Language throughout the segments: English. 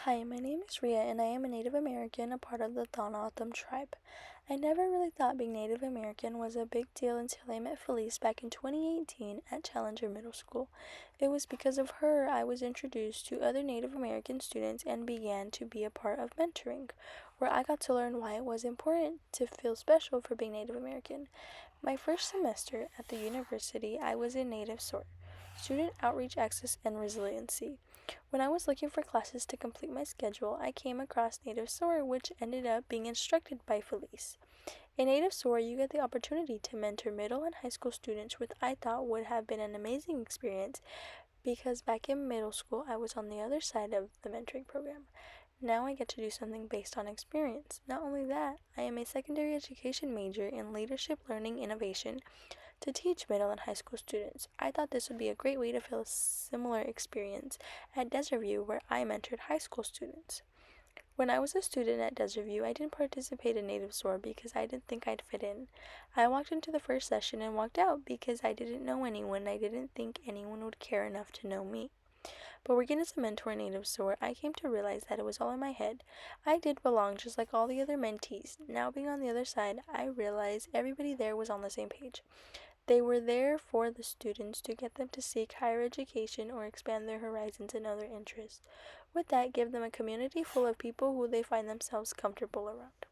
Hi, my name is Rhea, and I am a Native American, a part of the Thanatham tribe. I never really thought being Native American was a big deal until I met Felice back in 2018 at Challenger Middle School. It was because of her I was introduced to other Native American students and began to be a part of mentoring, where I got to learn why it was important to feel special for being Native American. My first semester at the university, I was in Native SOAR, Student Outreach Access and Resiliency. When I was looking for classes to complete my schedule, I came across Native SOAR, which ended up being instructed by Felice. In Native SOAR, you get the opportunity to mentor middle and high school students, which I thought would have been an amazing experience because back in middle school, I was on the other side of the mentoring program. Now I get to do something based on experience. Not only that, I am a secondary education major in leadership learning innovation to teach middle and high school students. I thought this would be a great way to feel a similar experience at Desert View, where I mentored high school students. When I was a student at Desert View, I didn't participate in Native SOAR because I didn't think I'd fit in. I walked into the first session and walked out because I didn't know anyone and I didn't think anyone would care enough to know me. But working as a mentor in Native SOAR, I came to realize that it was all in my head. I did belong just like all the other mentees. Now being on the other side, I realized everybody there was on the same page. They were there for the students to get them to seek higher education or expand their horizons in other interests. With that, give them a community full of people who they find themselves comfortable around.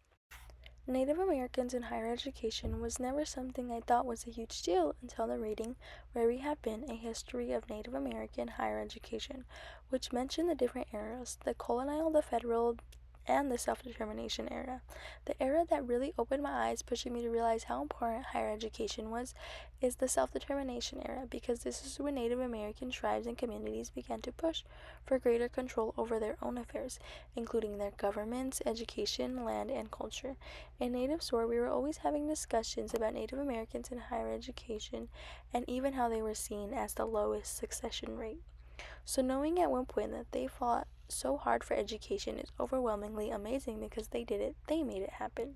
Native Americans in higher education was never something I thought was a huge deal until the reading Where We Have Been, A History of Native American Higher Education, which mentioned the different eras, the colonial, the federal, and the self-determination era. The era that really opened my eyes, pushing me to realize how important higher education was, is the self-determination era, because this is when Native American tribes and communities began to push for greater control over their own affairs, including their governments, education, land, and culture. In Native SOAR, we were always having discussions about Native Americans in higher education and even how they were seen as the lowest succession rate. So knowing at one point that they fought so hard for education is overwhelmingly amazing because they did it, they made it happen.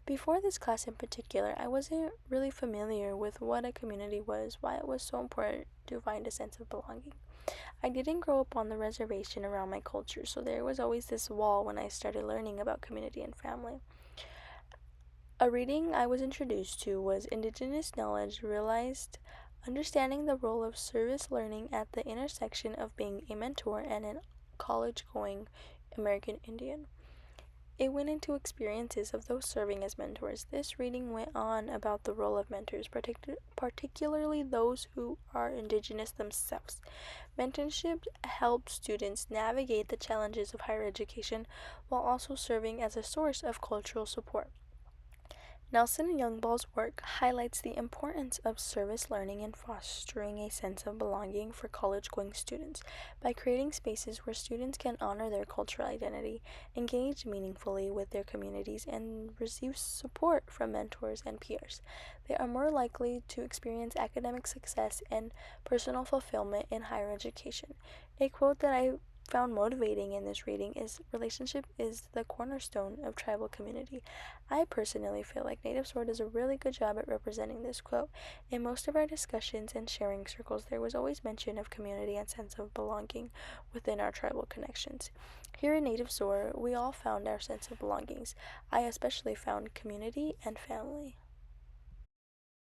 Before this class in particular, I wasn't really familiar with what a community was, why it was so important to find a sense of belonging. I didn't grow up on the reservation around my culture, so there was always this wall when I started learning about community and family. A reading I was introduced to was Indigenous Knowledge Realized Understanding the Role of Service Learning at the Intersection of Being a Mentor and a College Going American Indian. It went into experiences of those serving as mentors. This reading went on about the role of mentors, particularly those who are Indigenous themselves. Mentorship helps students navigate the challenges of higher education while also serving as a source of cultural support. Nelson Youngball's work highlights the importance of service learning in fostering a sense of belonging for college-going students by creating spaces where students can honor their cultural identity, engage meaningfully with their communities, and receive support from mentors and peers. They are more likely to experience academic success and personal fulfillment in higher education. A quote that I found motivating in this reading is relationship is the cornerstone of tribal community. I personally feel like Native SOAR does a really good job at representing this quote. In most of our discussions and sharing circles, there was always mention of community and sense of belonging within our tribal connections. Here in Native SOAR, we all found our sense of belongings. I especially found community and family.